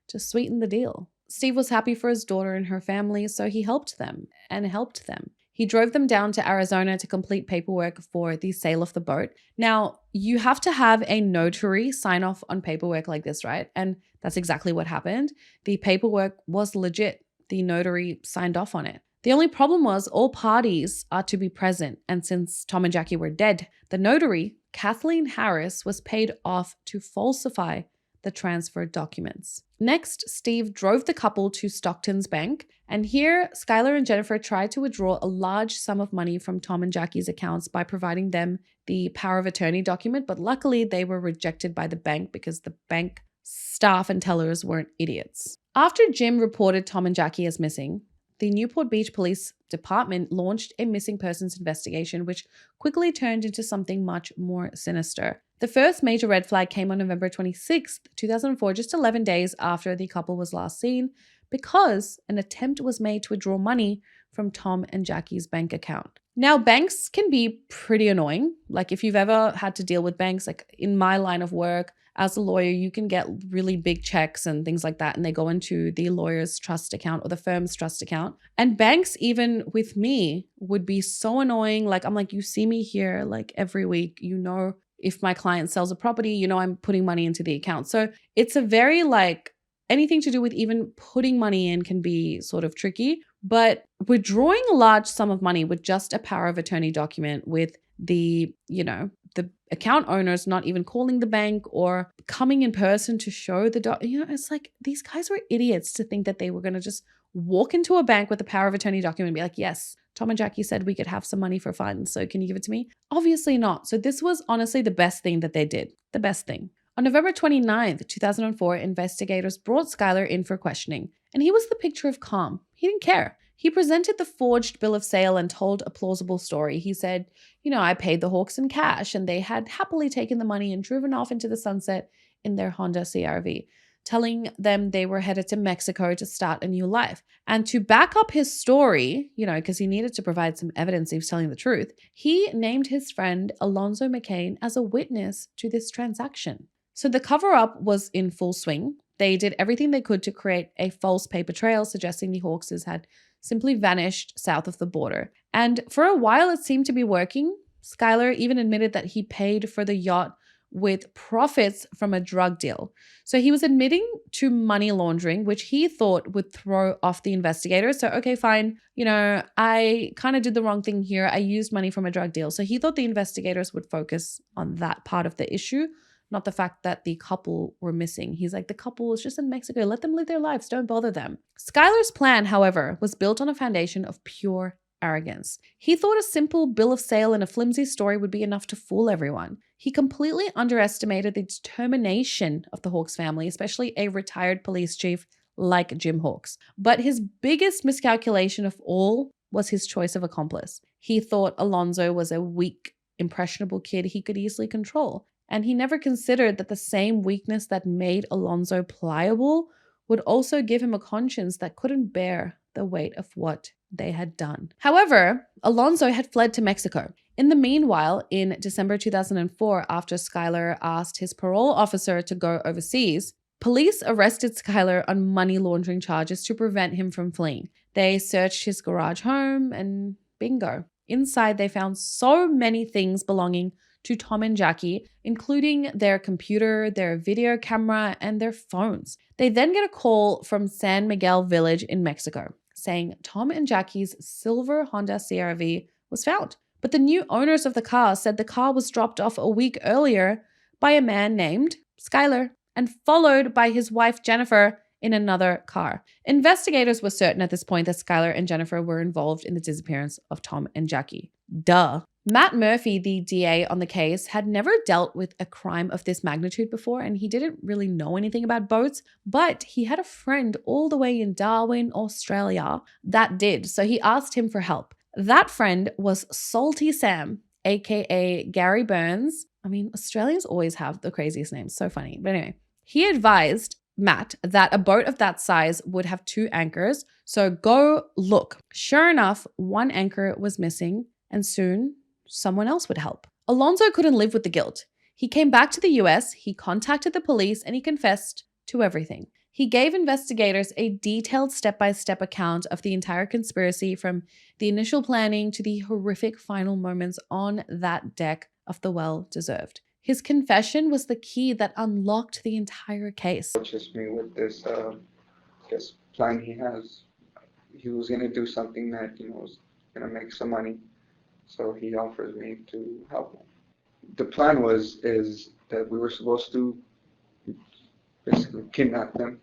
to sweeten the deal. Steve was happy for his daughter and her family, so he helped them. He drove them down to Arizona to complete paperwork for the sale of the boat. Now, you have to have a notary sign off on paperwork like this, right? And that's exactly what happened. The paperwork was legit. The notary signed off on it. The only problem was all parties are to be present. And since Tom and Jackie were dead, the notary, Kathleen Harris, was paid off to falsify the transfer documents. Next, Steve drove the couple to Stockton's bank, and here Skylar and Jennifer tried to withdraw a large sum of money from Tom and Jackie's accounts by providing them the power of attorney document, but luckily they were rejected by the bank because the bank staff and tellers weren't idiots. After Jim reported Tom and Jackie as missing, the Newport Beach Police Department launched a missing persons investigation, which quickly turned into something much more sinister. The first major red flag came on November 26, 2004, just 11 days after the couple was last seen, because an attempt was made to withdraw money from Tom and Jackie's bank account. Now, banks can be pretty annoying. Like if you've ever had to deal with banks, like in my line of work, as a lawyer, you can get really big checks and things like that, and they go into the lawyer's trust account or the firm's trust account. And banks, even with me, would be so annoying. Like, I'm like, you see me here like every week, if my client sells a property, I'm putting money into the account. So it's a very anything to do with even putting money in can be sort of tricky, but withdrawing a large sum of money with just a power of attorney document with the account owners not even calling the bank or coming in person to show the it's like these guys were idiots to think that they were going to just walk into a bank with a power of attorney document and be like, yes, Tom and Jackie said we could have some money for fun, so can you give it to me? Obviously not. So this was honestly the best thing that they did. The best thing. On November 29th, 2004, investigators brought Skylar in for questioning, and he was the picture of calm. He didn't care. He presented the forged bill of sale and told a plausible story. He said, I paid the Hawks in cash, and they had happily taken the money and driven off into the sunset in their Honda CR-V, telling them they were headed to Mexico to start a new life. And to back up his story, because he needed to provide some evidence he was telling the truth, he named his friend Alonzo McCain as a witness to this transaction. So the cover-up was in full swing. They did everything they could to create a false paper trail suggesting the Hawkses had simply vanished south of the border. And for a while, it seemed to be working. Skylar even admitted that he paid for the yacht with profits from a drug deal. So he was admitting to money laundering, which he thought would throw off the investigators. So, okay, fine. I kind of did the wrong thing here. I used money from a drug deal. So he thought the investigators would focus on that part of the issue, not the fact that the couple were missing. He's like, the couple was just in Mexico. Let them live their lives. Don't bother them. Skylar's plan, however, was built on a foundation of pure arrogance. He thought a simple bill of sale and a flimsy story would be enough to fool everyone. He completely underestimated the determination of the Hawks family, especially a retired police chief like Jim Hawks. But his biggest miscalculation of all was his choice of accomplice. He thought Alonzo was a weak, impressionable kid he could easily control. And he never considered that the same weakness that made Alonzo pliable would also give him a conscience that couldn't bear the weight of what they had done. However, Alonzo had fled to Mexico. In the meanwhile, in December 2004, after Skylar asked his parole officer to go overseas, police arrested Skylar on money laundering charges to prevent him from fleeing. They searched his garage home and bingo. Inside, they found so many things belonging to Tom and Jackie, including their computer, their video camera, and their phones. They then get a call from San Miguel Village in Mexico saying Tom and Jackie's silver Honda Zara V was found. But the new owners of the car said the car was dropped off a week earlier by a man named Skylar and followed by his wife Jennifer in another car. Investigators were certain at this point that Skylar and Jennifer were involved in the disappearance of Tom and Jackie. Duh. Matt Murphy, the DA on the case, had never dealt with a crime of this magnitude before, and he didn't really know anything about boats, but he had a friend all the way in Darwin, Australia, that did, so he asked him for help. That friend was Salty Sam, aka Gary Burns. I mean, Australians always have the craziest names, so funny. But anyway, he advised Matt that a boat of that size would have 2 anchors, so go look. Sure enough, one anchor was missing, and soon someone else would help. Alonzo couldn't live with the guilt. He came back to the US, he contacted the police, and he confessed to everything. He gave investigators a detailed step-by-step account of the entire conspiracy, from the initial planning to the horrific final moments on that deck of the Well-Deserved. His confession was the key that unlocked the entire case. Just me with this plan he has. He was going to do something that, was going to make some money. So he offers me to help him. The plan is that we were supposed to basically kidnap them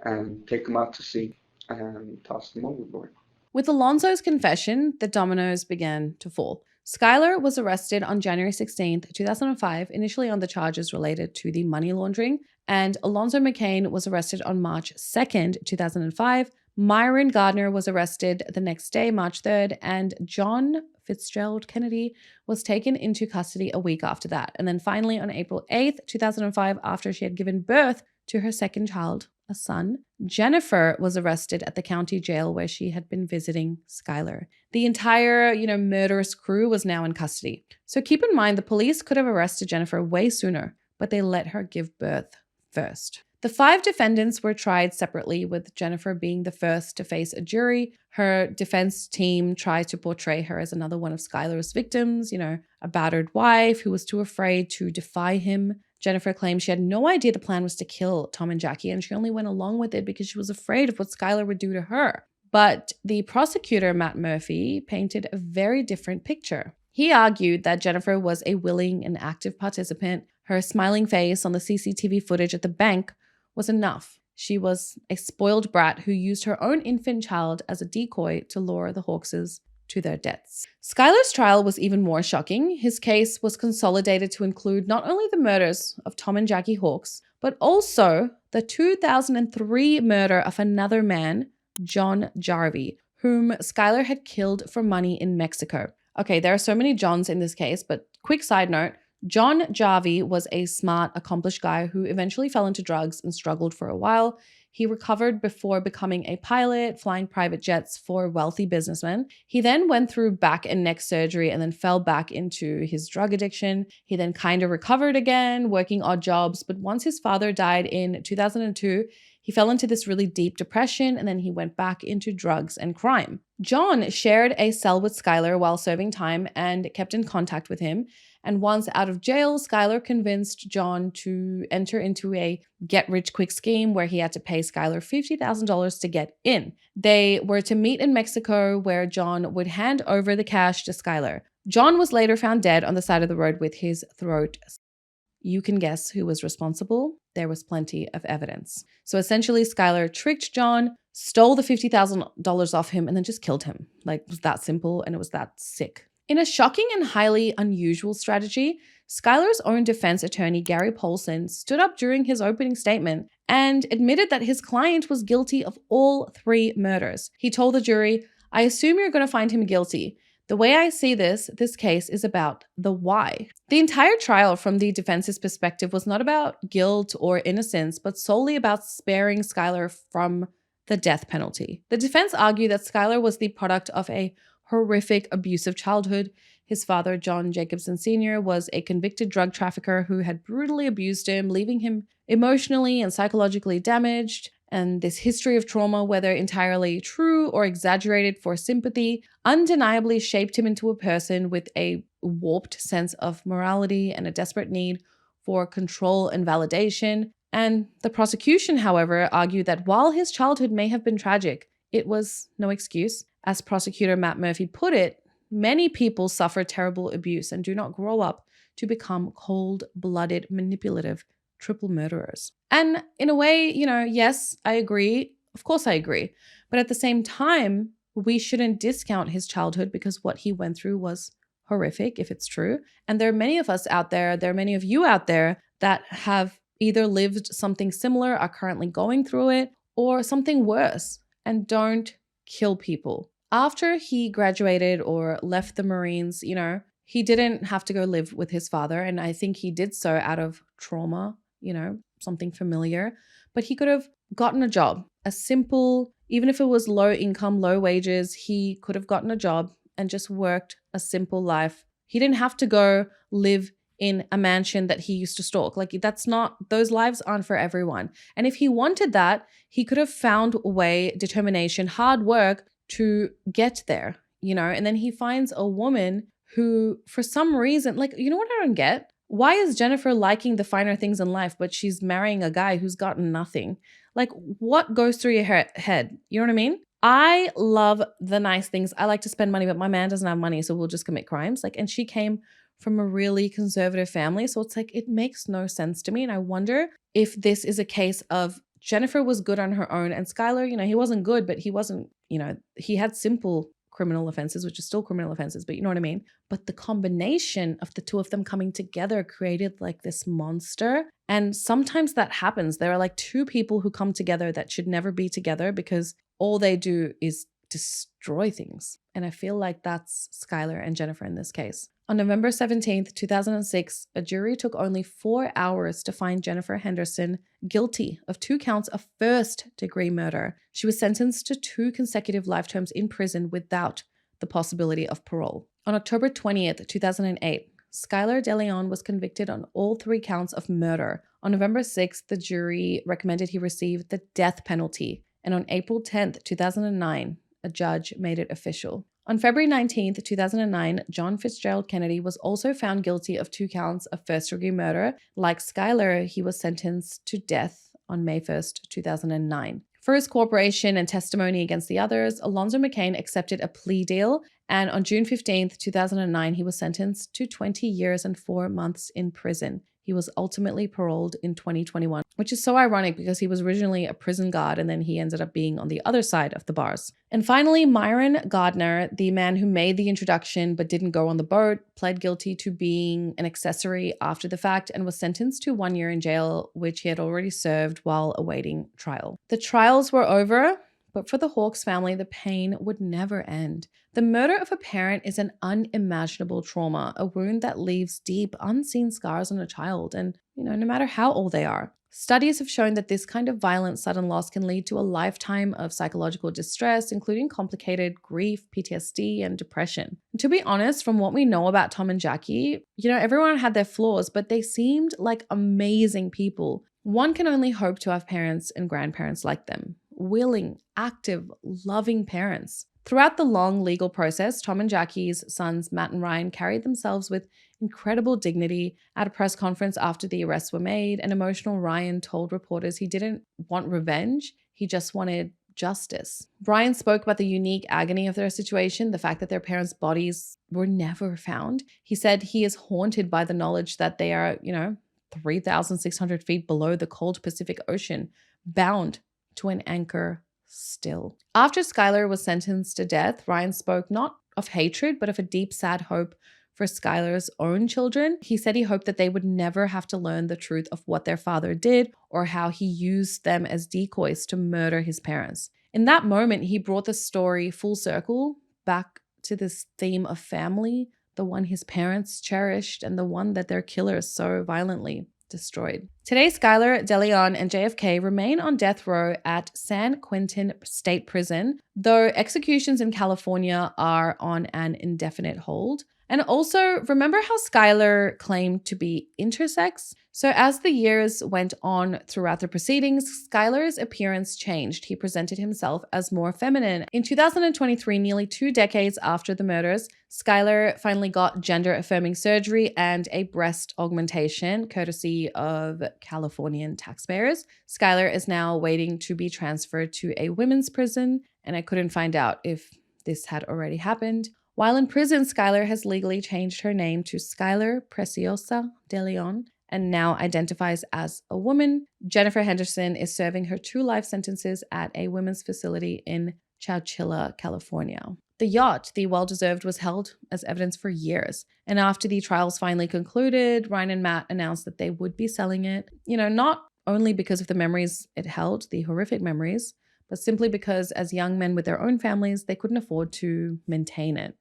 and take them out to sea and toss them overboard. With Alonzo's confession, the dominoes began to fall. Skylar was arrested on January 16th, 2005, initially on the charges related to the money laundering, and Alonzo McCain was arrested on March 2nd, 2005. Myron Gardner was arrested the next day, March 3rd, and John Fitzgerald Kennedy was taken into custody a week after that. And then finally on April 8th, 2005, after she had given birth to her second child, a son, Jennifer was arrested at the county jail where she had been visiting Skylar. The entire, murderous crew was now in custody. So keep in mind, the police could have arrested Jennifer way sooner, but they let her give birth first. The 5 defendants were tried separately, with Jennifer being the first to face a jury. Her defense team tried to portray her as another one of Skylar's victims, a battered wife who was too afraid to defy him. Jennifer claimed she had no idea the plan was to kill Tom and Jackie, and she only went along with it because she was afraid of what Skylar would do to her. But the prosecutor, Matt Murphy, painted a very different picture. He argued that Jennifer was a willing and active participant. Her smiling face on the CCTV footage at the bank was enough. She was a spoiled brat who used her own infant child as a decoy to lure the Hawkses to their deaths. Skylar's trial was even more shocking. His case was consolidated to include not only the murders of Tom and Jackie Hawks, but also the 2003 murder of another man, John Jarvie, whom Skylar had killed for money in Mexico. Okay, there are so many Johns in this case, but quick side note, John Jarvie was a smart, accomplished guy who eventually fell into drugs and struggled for a while. He recovered before becoming a pilot, flying private jets for wealthy businessmen. He then went through back and neck surgery and then fell back into his drug addiction. He then kind of recovered again, working odd jobs. But once his father died in 2002, he fell into this really deep depression and then he went back into drugs and crime. John shared a cell with Skylar while serving time and kept in contact with him. And once out of jail, Skylar convinced John to enter into a get-rich-quick scheme where he had to pay Skylar $50,000 to get in. They were to meet in Mexico where John would hand over the cash to Skylar. John was later found dead on the side of the road with his throat. You can guess who was responsible. There was plenty of evidence. So essentially, Skylar tricked John, stole the $50,000 off him, and then just killed him. Like, it was that simple and it was that sick. In a shocking and highly unusual strategy, Skylar's own defense attorney, Gary Paulson, stood up during his opening statement and admitted that his client was guilty of all 3 murders. He told the jury, "I assume you're going to find him guilty. The way I see this case is about the why." The entire trial from the defense's perspective was not about guilt or innocence, but solely about sparing Skylar from the death penalty. The defense argued that Skylar was the product of a horrific, abusive childhood. His father, John Jacobson Sr., was a convicted drug trafficker who had brutally abused him, leaving him emotionally and psychologically damaged. And this history of trauma, whether entirely true or exaggerated for sympathy, undeniably shaped him into a person with a warped sense of morality and a desperate need for control and validation. And the prosecution, however, argued that while his childhood may have been tragic, it was no excuse. As prosecutor Matt Murphy put it, many people suffer terrible abuse and do not grow up to become cold-blooded, manipulative triple murderers. And in a way, yes, I agree. Of course I agree. But at the same time, we shouldn't discount his childhood because what he went through was horrific, if it's true. And there are many of us out there, there are many of you out there that have either lived something similar, are currently going through it, or something worse, and don't kill people. After he graduated or left the Marines, he didn't have to go live with his father. And I think he did so out of trauma, something familiar. But he could have gotten a job, a simple, even if it was low income, low wages, he could have gotten a job and just worked a simple life. He didn't have to go live in a mansion that he used to stalk. Like, those lives aren't for everyone. And if he wanted that, he could have found a way, determination, hard work to get there, and then he finds a woman who, for some reason, what I don't get? Why is Jennifer liking the finer things in life, but she's marrying a guy who's got nothing? What goes through your head? You know what I mean? I love the nice things. I like to spend money, but my man doesn't have money, so we'll just commit crimes. And she came from a really conservative family, so it's it makes no sense to me. And I wonder if this is a case of Jennifer was good on her own, and Skylar, he wasn't good, but he wasn't, he had simple criminal offenses, which is still criminal offenses, but you know what I mean? But the combination of the two of them coming together created this monster. And sometimes that happens. There are 2 people who come together that should never be together because all they do is destroy things. And I feel like that's Skylar and Jennifer in this case. On November 17th, 2006, a jury took only 4 hours to find Jennifer Henderson guilty of 2 counts of first-degree murder. She was sentenced to 2 consecutive life terms in prison without the possibility of parole. On October 20th, 2008, Skylar Deleon was convicted on all 3 counts of murder. On November 6th, the jury recommended he receive the death penalty. And on April 10th, 2009, a judge made it official. On February 19th, 2009, John Fitzgerald Kennedy was also found guilty of 2 counts of first-degree murder. Like Skylar, he was sentenced to death on May 1st, 2009. For his cooperation and testimony against the others, Alonzo McCain accepted a plea deal, and on June 15th, 2009, he was sentenced to 20 years and 4 months in prison. He was ultimately paroled in 2021, which is so ironic because he was originally a prison guard and then he ended up being on the other side of the bars. And finally, Myron Gardner, the man who made the introduction but didn't go on the boat, pled guilty to being an accessory after the fact and was sentenced to 1 year in jail, which he had already served while awaiting trial. The trials were over, but for the Hawks family, the pain would never end. The murder of a parent is an unimaginable trauma, a wound that leaves deep, unseen scars on a child, and no matter how old they are. Studies have shown that this kind of violent sudden loss can lead to a lifetime of psychological distress, including complicated grief, PTSD, and depression. And to be honest, from what we know about Tom and Jackie, everyone had their flaws, but they seemed like amazing people. One can only hope to have parents and grandparents like them. Willing, active, loving parents. Throughout the long legal process, Tom and Jackie's sons, Matt and Ryan, carried themselves with incredible dignity. At a press conference after the arrests were made, an emotional Ryan told reporters he didn't want revenge, he just wanted justice. Ryan spoke about the unique agony of their situation, the fact that their parents' bodies were never found. He said he is haunted by the knowledge that they are, 3,600 feet below the cold Pacific Ocean, bound to an anchor still. After Skylar was sentenced to death, Ryan spoke not of hatred, but of a deep, sad hope for Skylar's own children. He said he hoped that they would never have to learn the truth of what their father did or how he used them as decoys to murder his parents. In that moment, he brought the story full circle back to this theme of family, the one his parents cherished and the one that their killers so violently destroyed. Today, Skylar Deleon and JFK remain on death row at San Quentin State Prison, though executions in California are on an indefinite hold. And also, remember how Skylar claimed to be intersex? So as the years went on throughout the proceedings, Skylar's appearance changed. He presented himself as more feminine. In 2023, nearly 2 decades after the murders, Skylar finally got gender-affirming surgery and a breast augmentation, courtesy of Californian taxpayers. Skylar is now waiting to be transferred to a women's prison, and I couldn't find out if this had already happened. While in prison, Skylar has legally changed her name to Skylar Preciosa Deleon and now identifies as a woman. Jennifer Henderson is serving her 2 life sentences at a women's facility in Chowchilla, California. The yacht, the well-deserved, was held as evidence for years. And after the trials finally concluded, Ryan and Matt announced that they would be selling it, not only because of the memories it held, the horrific memories, but simply because as young men with their own families, they couldn't afford to maintain it.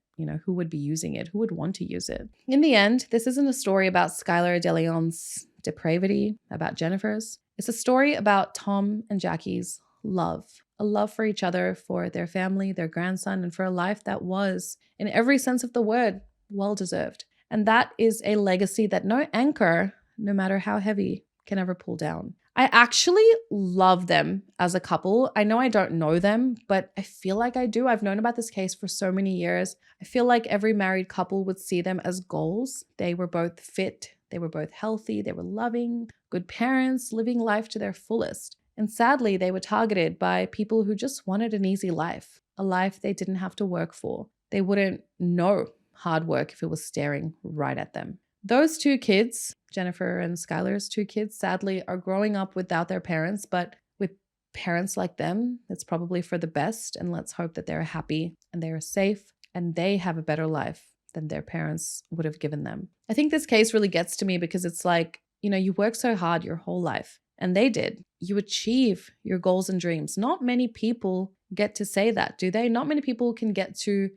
Who would be using it? Who would want to use it? In the end, this isn't a story about Skylar Deleon's depravity, about Jennifer's. It's a story about Tom and Jackie's love, a love for each other, for their family, their grandson, and for a life that was, in every sense of the word, well-deserved. And that is a legacy that no anchor, no matter how heavy, can ever pull down. I actually love them as a couple. I know I don't know them, but I feel like I do. I've known about this case for so many years. I feel like every married couple would see them as goals. They were both fit. They were both healthy. They were loving, good parents, living life to their fullest. And sadly, they were targeted by people who just wanted an easy life, a life they didn't have to work for. They wouldn't know hard work if it was staring right at them. Those 2 kids, Jennifer and Skylar's 2 kids, sadly are growing up without their parents, but with parents like them, it's probably for the best. And let's hope that they're happy and they're safe and they have a better life than their parents would have given them. I think this case really gets to me because it's like, you work so hard your whole life, and they did. You achieve your goals and dreams. Not many people get to say that, do they? Not many people can get to,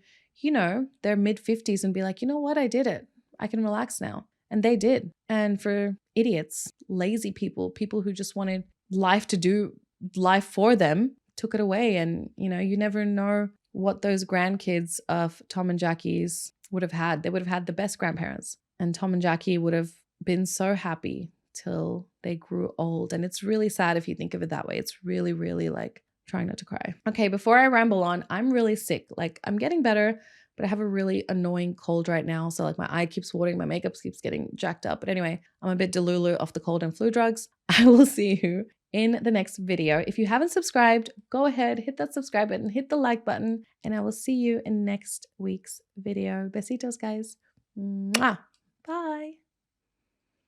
their mid-50s and be like, you know what, I did it. I can relax now. And they did. And for idiots, lazy people, people who just wanted life to do life for them, took it away. And, you never know what those grandkids of Tom and Jackie's would have had. They would have had the best grandparents. And Tom and Jackie would have been so happy till they grew old. And it's really sad if you think of it that way. It's really, really like trying not to cry. Okay, before I ramble on, I'm really sick. Like, I'm getting better, but I have a really annoying cold right now. So like my eye keeps watering, my makeup keeps getting jacked up. But anyway, I'm a bit delulu off the cold and flu drugs. I will see you in the next video. If you haven't subscribed, go ahead, hit that subscribe button, hit the like button, and I will see you in next week's video. Besitos, guys. Mwah. Bye.